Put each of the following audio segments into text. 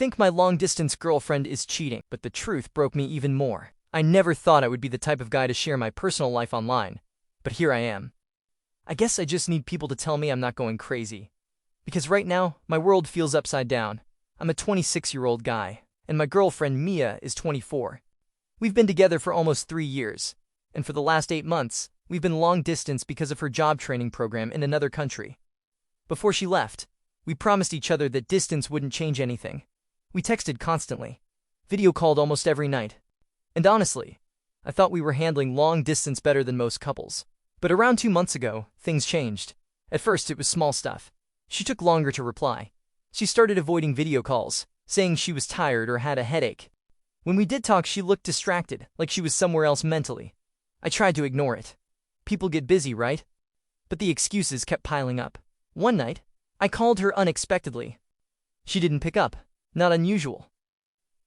think my long-distance girlfriend is cheating, but the truth broke me even more. I never thought I would be the type of guy to share my personal life online, but here I am. I guess I just need people to tell me I'm not going crazy. Because right now, my world feels upside down. I'm a 26-year-old guy, and my girlfriend Mia is 24. We've been together for almost 3 years, and for the last 8 months, we've been long-distance because of her job training program in another country. Before she left, we promised each other that distance wouldn't change anything. We texted constantly, video called almost every night. And honestly, I thought we were handling long distance better than most couples. But around 2 months ago, things changed. At first, it was small stuff. She took longer to reply. She started avoiding video calls, saying she was tired or had a headache. When we did talk, she looked distracted, like she was somewhere else mentally. I tried to ignore it. People get busy, right? But the excuses kept piling up. One night, I called her unexpectedly. She didn't pick up. Not unusual.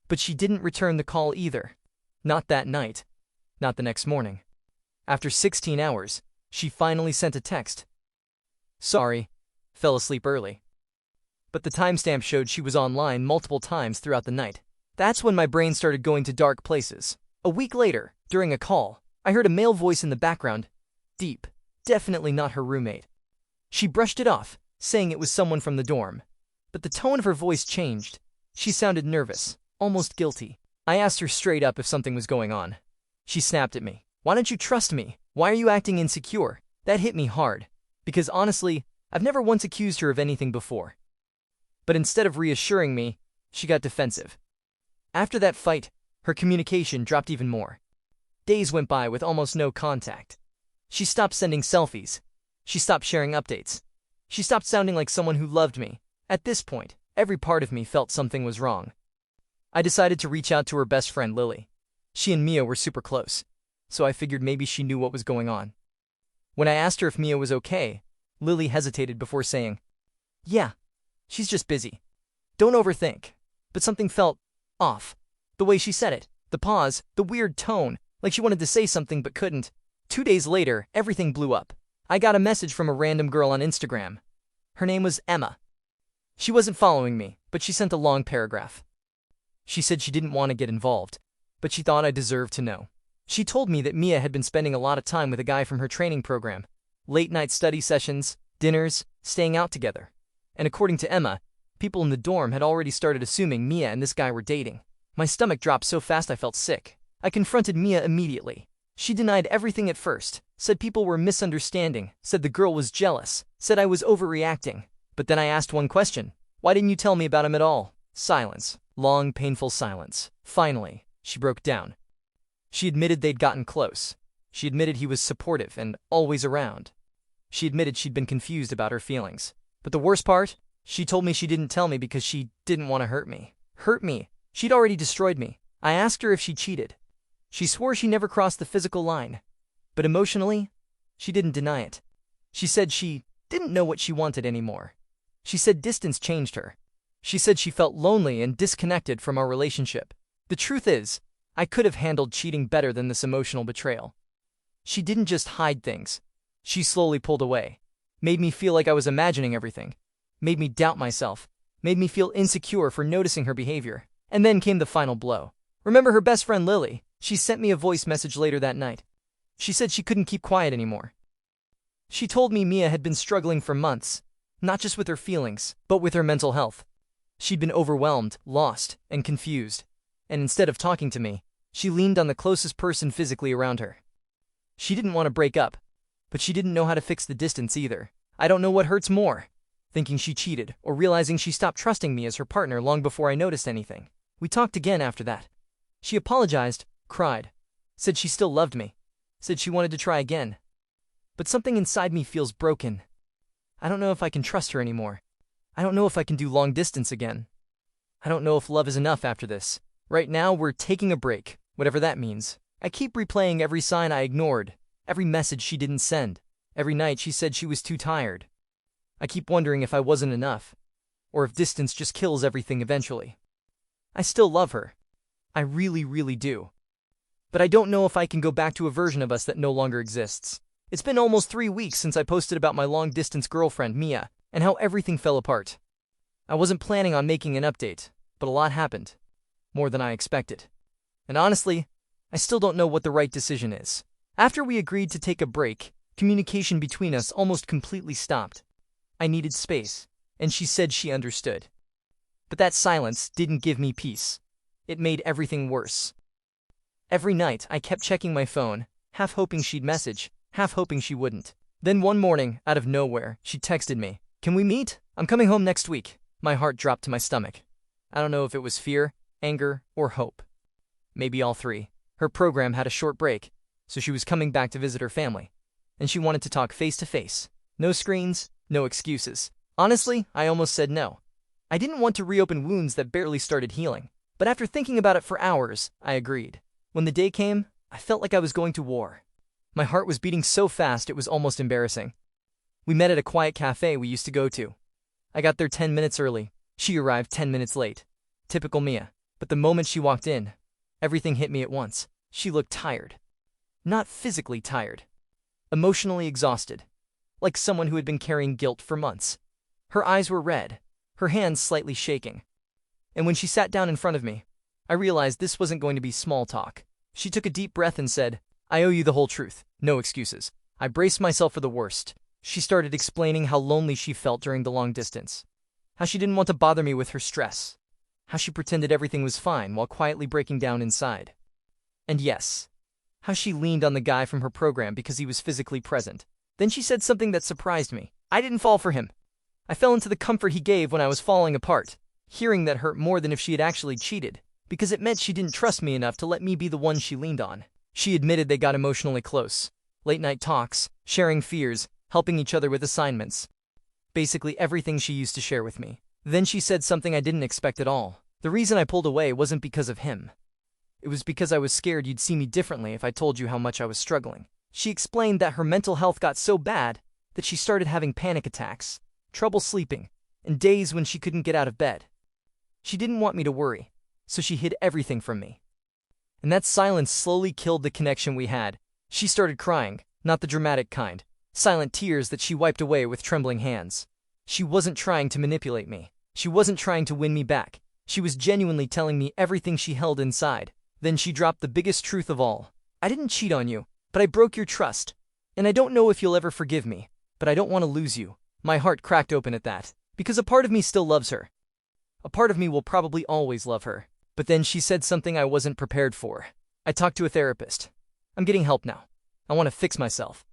But she didn't return the call either. Not that night. Not the next morning. After 16 hours, she finally sent a text. Sorry, fell asleep early. But the timestamp showed she was online multiple times throughout the night. That's when my brain started going to dark places. A week later, during a call, I heard a male voice in the background. Deep. Definitely not her roommate. She brushed it off, saying it was someone from the dorm. But the tone of her voice changed. She sounded nervous, almost guilty. I asked her straight up if something was going on. She snapped at me. Why don't you trust me? Why are you acting insecure? That hit me hard. Because honestly, I've never once accused her of anything before. But instead of reassuring me, she got defensive. After that fight, her communication dropped even more. Days went by with almost no contact. She stopped sending selfies. She stopped sharing updates. She stopped sounding like someone who loved me. At this point, every part of me felt something was wrong. I decided to reach out to her best friend Lily. She and Mia were super close, so I figured maybe she knew what was going on. When I asked her if Mia was okay, Lily hesitated before saying, "Yeah, she's just busy. Don't overthink." But something felt off. The way she said it, the pause, the weird tone, like she wanted to say something but couldn't. 2 days later, everything blew up. I got a message from a random girl on Instagram. Her name was Emma. She wasn't following me, but she sent a long paragraph. She said she didn't want to get involved, but she thought I deserved to know. She told me that Mia had been spending a lot of time with a guy from her training program. Late-night study sessions, dinners, staying out together. And according to Emma, people in the dorm had already started assuming Mia and this guy were dating. My stomach dropped so fast I felt sick. I confronted Mia immediately. She denied everything at first, said people were misunderstanding, said the girl was jealous, said I was overreacting. But then I asked one question. Why didn't you tell me about him at all? Silence. Long, painful silence. Finally, she broke down. She admitted they'd gotten close. She admitted he was supportive and always around. She admitted she'd been confused about her feelings. But the worst part? She told me she didn't tell me because she didn't want to hurt me. Hurt me? She'd already destroyed me. I asked her if she cheated. She swore she never crossed the physical line. But emotionally, she didn't deny it. She said she didn't know what she wanted anymore. She said distance changed her. She said she felt lonely and disconnected from our relationship. The truth is, I could have handled cheating better than this emotional betrayal. She didn't just hide things. She slowly pulled away. Made me feel like I was imagining everything. Made me doubt myself. Made me feel insecure for noticing her behavior. And then came the final blow. Remember her best friend Lily? She sent me a voice message later that night. She said she couldn't keep quiet anymore. She told me Mia had been struggling for months, not just with her feelings, but with her mental health. She'd been overwhelmed, lost, and confused. And instead of talking to me, she leaned on the closest person physically around her. She didn't want to break up, but she didn't know how to fix the distance either. I don't know what hurts more, thinking she cheated or realizing she stopped trusting me as her partner long before I noticed anything. We talked again after that. She apologized, cried, said she still loved me, said she wanted to try again. But something inside me feels broken. I don't know if I can trust her anymore. I don't know if I can do long distance again. I don't know if love is enough after this. Right now, we're taking a break, whatever that means. I keep replaying every sign I ignored, every message she didn't send, every night she said she was too tired. I keep wondering if I wasn't enough, or if distance just kills everything eventually. I still love her. I really, really do. But I don't know if I can go back to a version of us that no longer exists. It's been almost 3 weeks since I posted about my long-distance girlfriend, Mia, and how everything fell apart. I wasn't planning on making an update, but a lot happened. More than I expected. And honestly, I still don't know what the right decision is. After we agreed to take a break, communication between us almost completely stopped. I needed space, and she said she understood. But that silence didn't give me peace. It made everything worse. Every night, I kept checking my phone, half hoping she'd message, half hoping she wouldn't. Then one morning, out of nowhere, she texted me, "Can we meet? I'm coming home next week." My heart dropped to my stomach. I don't know if it was fear, anger, or hope. Maybe all three. Her program had a short break, so she was coming back to visit her family. And she wanted to talk face to face. No screens, no excuses. Honestly, I almost said no. I didn't want to reopen wounds that barely started healing. But after thinking about it for hours, I agreed. When the day came, I felt like I was going to war. My heart was beating so fast it was almost embarrassing. We met at a quiet cafe we used to go to. I got there 10 minutes early. She arrived 10 minutes late. Typical Mia. But the moment she walked in, everything hit me at once. She looked tired. Not physically tired. Emotionally exhausted. Like someone who had been carrying guilt for months. Her eyes were red, her hands slightly shaking. And when she sat down in front of me, I realized this wasn't going to be small talk. She took a deep breath and said, "I owe you the whole truth. No excuses." I braced myself for the worst. She started explaining how lonely she felt during the long distance. How she didn't want to bother me with her stress. How she pretended everything was fine while quietly breaking down inside. And yes, how she leaned on the guy from her program because he was physically present. Then she said something that surprised me. I didn't fall for him. I fell into the comfort he gave when I was falling apart. Hearing that hurt more than if she had actually cheated, because it meant she didn't trust me enough to let me be the one she leaned on. She admitted they got emotionally close. Late night talks, sharing fears, helping each other with assignments. Basically everything she used to share with me. Then she said something I didn't expect at all. The reason I pulled away wasn't because of him. It was because I was scared you'd see me differently if I told you how much I was struggling. She explained that her mental health got so bad that she started having panic attacks, trouble sleeping, and days when she couldn't get out of bed. She didn't want me to worry, so she hid everything from me. And that silence slowly killed the connection we had. She started crying, not the dramatic kind. Silent tears that she wiped away with trembling hands. She wasn't trying to manipulate me. She wasn't trying to win me back. She was genuinely telling me everything she held inside. Then she dropped the biggest truth of all. I didn't cheat on you, but I broke your trust. And I don't know if you'll ever forgive me, but I don't want to lose you. My heart cracked open at that, because a part of me still loves her. A part of me will probably always love her. But then she said something I wasn't prepared for. I talked to a therapist. I'm getting help now. I want to fix myself.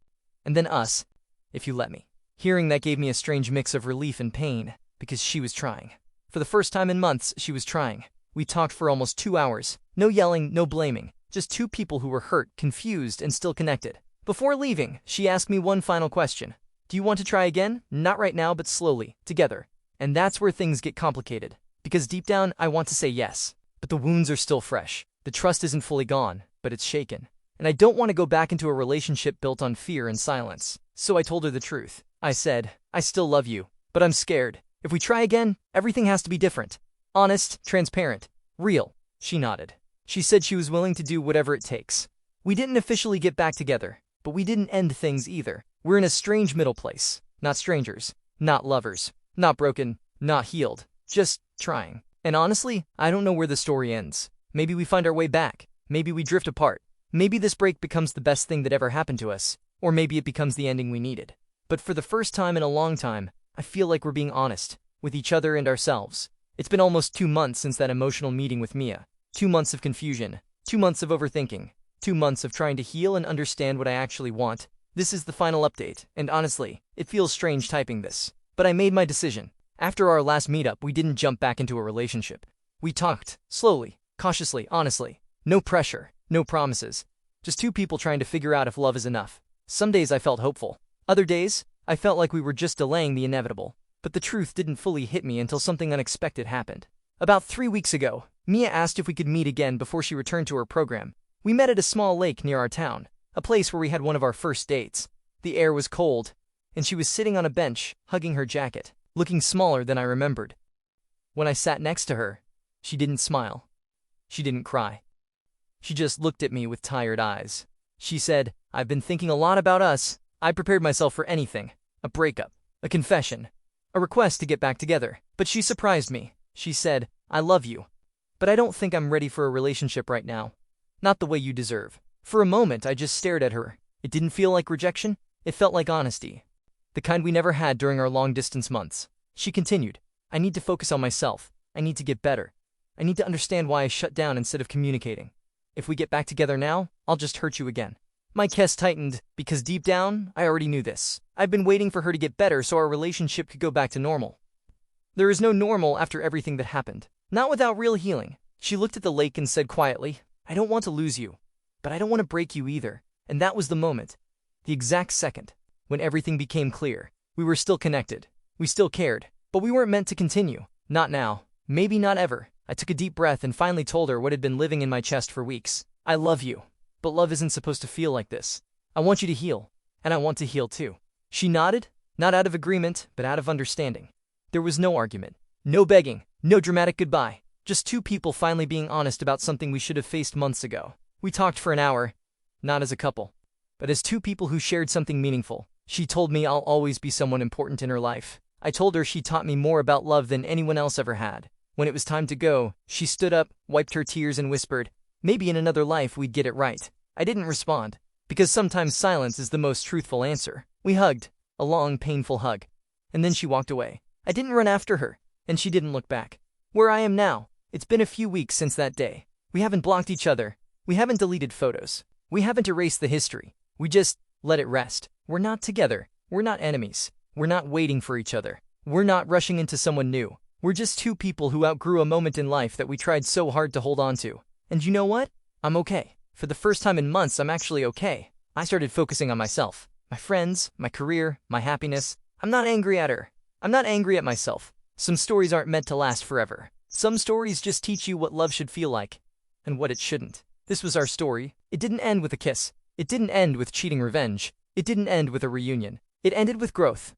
And then us, if you let me. Hearing that gave me a strange mix of relief and pain, because she was trying. For the first time in months, she was trying. We talked for almost 2 hours. No yelling, no blaming. Just two people who were hurt, confused, and still connected. Before leaving, she asked me one final question. Do you want to try again? Not right now, but slowly, together. And that's where things get complicated. Because deep down, I want to say yes. But the wounds are still fresh. The trust isn't fully gone, but it's shaken. And I don't want to go back into a relationship built on fear and silence. So I told her the truth. I said, I still love you, but I'm scared. If we try again, everything has to be different. Honest, transparent, real. She nodded. She said she was willing to do whatever it takes. We didn't officially get back together, but we didn't end things either. We're in a strange middle place. Not strangers, not lovers, not broken, not healed, just trying. And honestly, I don't know where the story ends. Maybe we find our way back. Maybe we drift apart. Maybe this break becomes the best thing that ever happened to us. Or maybe it becomes the ending we needed. But for the first time in a long time, I feel like we're being honest with each other and ourselves. It's been almost 2 months since that emotional meeting with Mia. 2 months of confusion. 2 months of overthinking. 2 months of trying to heal and understand what I actually want. This is the final update, and honestly, it feels strange typing this. But I made my decision. After our last meetup, we didn't jump back into a relationship. We talked, slowly, cautiously, honestly. No pressure, no promises. Just two people trying to figure out if love is enough. Some days I felt hopeful. Other days, I felt like we were just delaying the inevitable. But the truth didn't fully hit me until something unexpected happened. About 3 weeks ago, Mia asked if we could meet again before she returned to her program. We met at a small lake near our town, a place where we had one of our first dates. The air was cold, and she was sitting on a bench, hugging her jacket, looking smaller than I remembered. When I sat next to her, she didn't smile. She didn't cry. She just looked at me with tired eyes. She said, I've been thinking a lot about us. I prepared myself for anything. A breakup, a confession, a request to get back together. But she surprised me. She said, "I love you, but I don't think I'm ready for a relationship right now. Not the way you deserve." For a moment, I just stared at her. It didn't feel like rejection. It felt like honesty. The kind we never had during our long-distance months. She continued, "I need to focus on myself. I need to get better. I need to understand why I shut down instead of communicating. If we get back together now, I'll just hurt you again." My chest tightened, because deep down, I already knew this. I've been waiting for her to get better so our relationship could go back to normal. There is no normal after everything that happened. Not without real healing. She looked at the lake and said quietly, "I don't want to lose you, but I don't want to break you either." And that was the moment. The exact second. When everything became clear. We were still connected. We still cared. But we weren't meant to continue. Not now. Maybe not ever. I took a deep breath and finally told her what had been living in my chest for weeks. "I love you. But love isn't supposed to feel like this. I want you to heal. And I want to heal too." She nodded, not out of agreement, but out of understanding. There was no argument. No begging. No dramatic goodbye. Just two people finally being honest about something we should have faced months ago. We talked for an hour. Not as a couple, but as two people who shared something meaningful. She told me I'll always be someone important in her life. I told her she taught me more about love than anyone else ever had. When it was time to go, she stood up, wiped her tears and whispered, "Maybe in another life we'd get it right." I didn't respond, because sometimes silence is the most truthful answer. We hugged, a long, painful hug. And then she walked away. I didn't run after her, and she didn't look back. Where I am now, it's been a few weeks since that day. We haven't blocked each other. We haven't deleted photos. We haven't erased the history. We just let it rest. We're not together. We're not enemies. We're not waiting for each other. We're not rushing into someone new. We're just two people who outgrew a moment in life that we tried so hard to hold on to. And you know what? I'm okay. For the first time in months, I'm actually okay. I started focusing on myself, my friends, my career, my happiness. I'm not angry at her. I'm not angry at myself. Some stories aren't meant to last forever. Some stories just teach you what love should feel like, and what it shouldn't. This was our story. It didn't end with a kiss. It didn't end with cheating revenge. It didn't end with a reunion. It ended with growth.